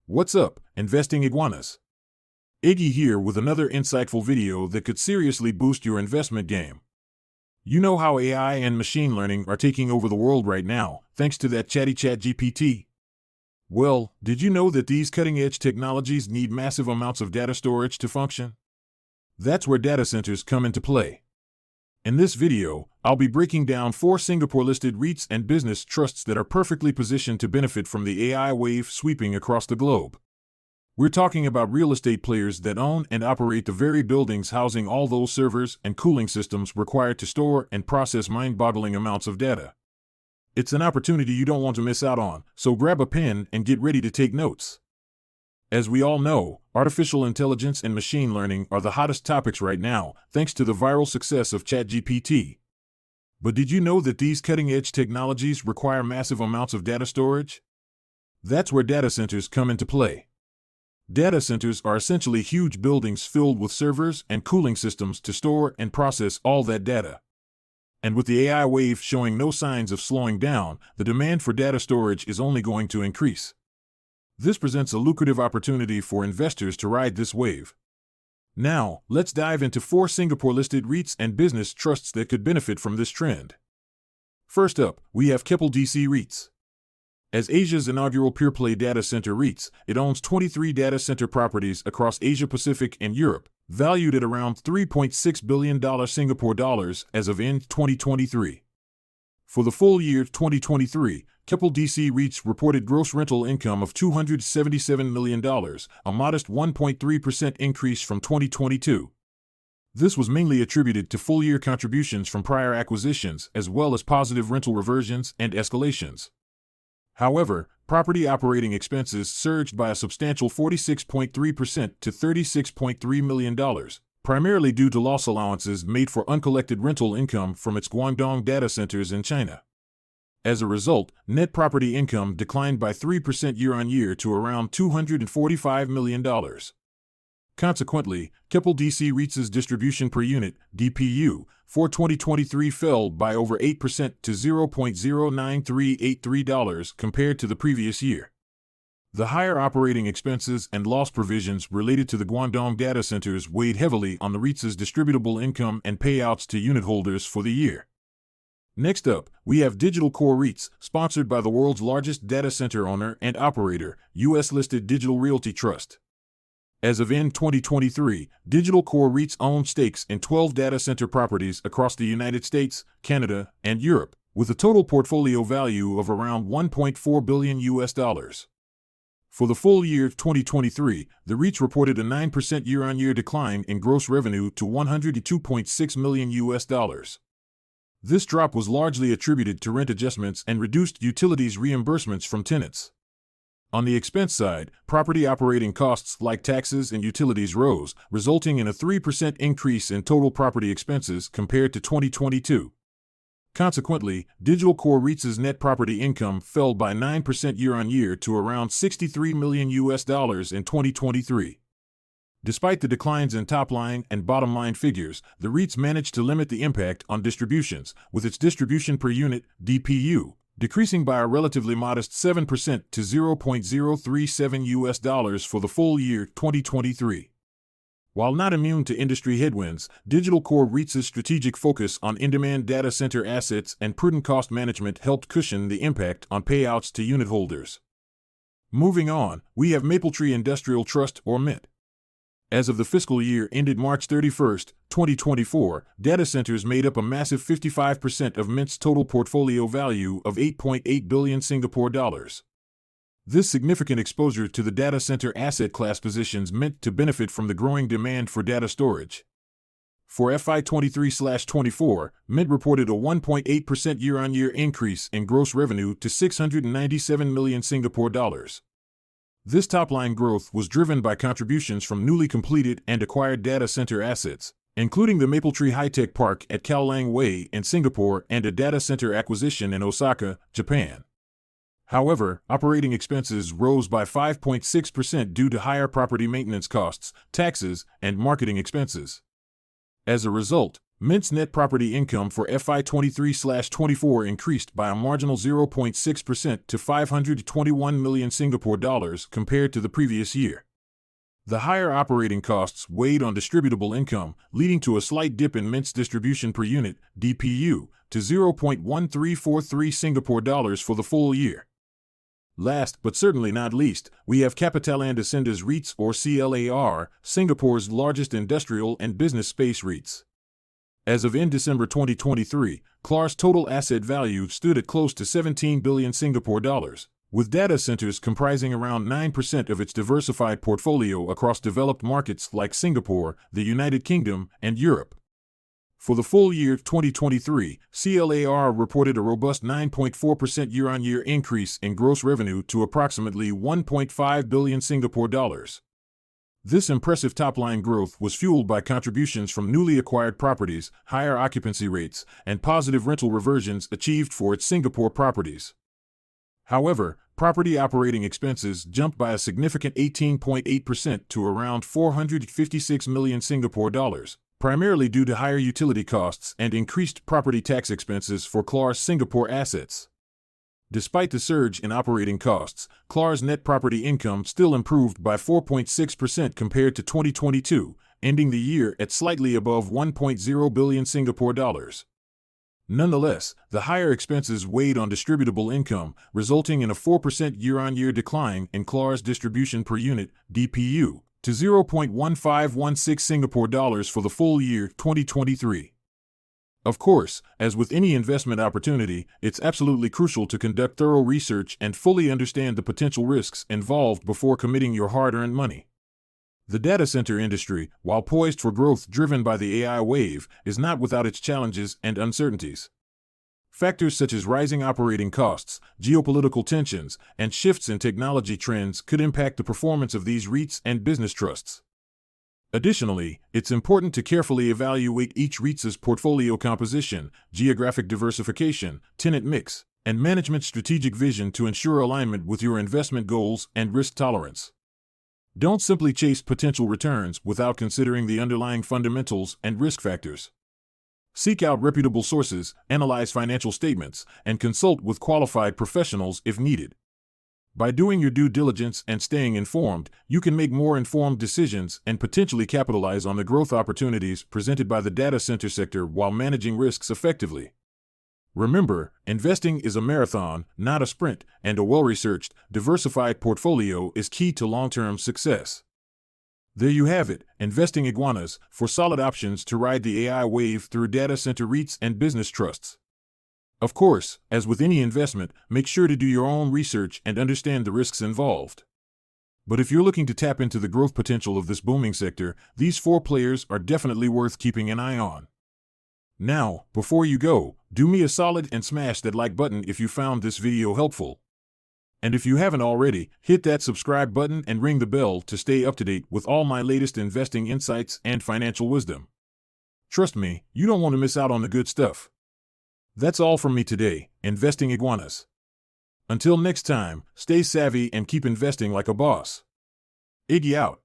What's up, Investing Iguanas? Iggy here with another insightful video that could seriously boost your investment game. You know how AI and machine learning are taking over the world right now, thanks to that chatty GPT? Well, did you know that these cutting-edge technologies need massive amounts of data storage to function? That's where data centers come into play. In this video, I'll be breaking down 4 Singapore-listed REITs and business trusts that are perfectly positioned to benefit from the AI wave sweeping across the globe. We're talking about real estate players that own and operate the very buildings housing all those servers and cooling systems required to store and process mind-boggling amounts of data. It's an opportunity you don't want to miss out on, so grab a pen and get ready to take notes. As we all know, artificial intelligence and machine learning are the hottest topics right now, thanks to the viral success of ChatGPT. But did you know that these cutting-edge technologies require massive amounts of data storage? That's where data centers come into play. Data centers are essentially huge buildings filled with servers and cooling systems to store and process all that data. And with the AI wave showing no signs of slowing down, the demand for data storage is only going to increase. This presents a lucrative opportunity for investors to ride this wave. Now, let's dive into 4 Singapore-listed REITs and business trusts that could benefit from this trend. First up, we have Keppel DC REITs. As Asia's inaugural pure-play data center REITs, it owns 23 data center properties across Asia-Pacific and Europe, valued at around $3.6 billion Singapore dollars as of end 2023. For the full year 2023, Keppel DC REITs reported gross rental income of $277 million, a modest 1.3% increase from 2022. This was mainly attributed to full-year contributions from prior acquisitions as well as positive rental reversions and escalations. However, property operating expenses surged by a substantial 46.3% to $36.3 million, primarily due to loss allowances made for uncollected rental income from its Guangdong data centers in China. As a result, net property income declined by 3% year-on-year to around $245 million. Consequently, Keppel DC REIT's distribution per unit, DPU, for 2023 fell by over 8% to $0.09383 compared to the previous year. The higher operating expenses and loss provisions related to the Guangdong data centers weighed heavily on the REIT's distributable income and payouts to unit holders for the year. Next up, we have Digital Core REITs, sponsored by the world's largest data center owner and operator, US-listed Digital Realty Trust. As of end 2023, Digital Core REITs own stakes in 12 data center properties across the United States, Canada, and Europe, with a total portfolio value of around $1.4 billion. For the full year 2023, the REITs reported a 9% year-on-year decline in gross revenue to $102.6 million. This drop was largely attributed to rent adjustments and reduced utilities reimbursements from tenants. On the expense side, property operating costs like taxes and utilities rose, resulting in a 3% increase in total property expenses compared to 2022. Consequently, Digital Core REIT's net property income fell by 9% year-on-year to around $63 million in 2023. Despite the declines in top-line and bottom-line figures, the REITs managed to limit the impact on distributions, with its distribution per unit, DPU, decreasing by a relatively modest 7% to $0.037 for the full year 2023. While not immune to industry headwinds, Digital Core REIT's strategic focus on in-demand data center assets and prudent cost management helped cushion the impact on payouts to unit holders. Moving on, we have Mapletree Industrial Trust, or MIT. As of the fiscal year ended March 31, 2024, data centers made up a massive 55% of MIT's total portfolio value of $8.8 billion Singapore dollars. This significant exposure to the data center asset class positions MIT to benefit from the growing demand for data storage. For FY 23/24, MIT reported a 1.8% year-on-year increase in gross revenue to 697 million Singapore dollars. This top-line growth was driven by contributions from newly completed and acquired data center assets, including the Mapletree High-Tech Park at Kowloon Way in Singapore and a data center acquisition in Osaka, Japan. However, operating expenses rose by 5.6% due to higher property maintenance costs, taxes, and marketing expenses. As a result, Mint's net property income for FY 23/24 increased by a marginal 0.6% to 521 million Singapore dollars compared to the previous year. The higher operating costs weighed on distributable income, leading to a slight dip in Mint's distribution per unit, DPU, to 0.1343 Singapore dollars for the full year. Last, but certainly not least, we have CapitaLand Ascendas REITs or CLAR, Singapore's largest industrial and business space REITs. As of end December 2023, CLAR's total asset value stood at close to 17 billion Singapore dollars, with data centers comprising around 9% of its diversified portfolio across developed markets like Singapore, the United Kingdom, and Europe. For the full year 2023, CLAR reported a robust 9.4% year-on-year increase in gross revenue to approximately 1.5 billion Singapore dollars. This impressive top-line growth was fueled by contributions from newly acquired properties, higher occupancy rates, and positive rental reversions achieved for its Singapore properties. However, property operating expenses jumped by a significant 18.8% to around 456 million Singapore dollars, primarily due to higher utility costs and increased property tax expenses for CLAR's Singapore assets. Despite the surge in operating costs, CLAR's net property income still improved by 4.6% compared to 2022, ending the year at slightly above 1.0 billion Singapore dollars. Nonetheless, the higher expenses weighed on distributable income, resulting in a 4% year-on-year decline in CLAR's distribution per unit, DPU, to 0.1516 Singapore dollars for the full year 2023. Of course, as with any investment opportunity, it's absolutely crucial to conduct thorough research and fully understand the potential risks involved before committing your hard-earned money. The data center industry, while poised for growth driven by the AI wave, is not without its challenges and uncertainties. Factors such as rising operating costs, geopolitical tensions, and shifts in technology trends could impact the performance of these REITs and business trusts. Additionally, it's important to carefully evaluate each REIT's portfolio composition, geographic diversification, tenant mix, and management strategic vision to ensure alignment with your investment goals and risk tolerance. Don't simply chase potential returns without considering the underlying fundamentals and risk factors. Seek out reputable sources, analyze financial statements, and consult with qualified professionals if needed. By doing your due diligence and staying informed, you can make more informed decisions and potentially capitalize on the growth opportunities presented by the data center sector while managing risks effectively. Remember, investing is a marathon, not a sprint, and a well-researched, diversified portfolio is key to long-term success. There you have it, Investing Iguanas, for solid options to ride the AI wave through data center REITs and business trusts. Of course, as with any investment, make sure to do your own research and understand the risks involved. But if you're looking to tap into the growth potential of this booming sector, these 4 players are definitely worth keeping an eye on. Now, before you go, do me a solid and smash that like button if you found this video helpful. And if you haven't already, hit that subscribe button and ring the bell to stay up to date with all my latest investing insights and financial wisdom. Trust me, you don't want to miss out on the good stuff. That's all from me today, Investing Iguanas. Until next time, stay savvy and keep investing like a boss. Iggy out.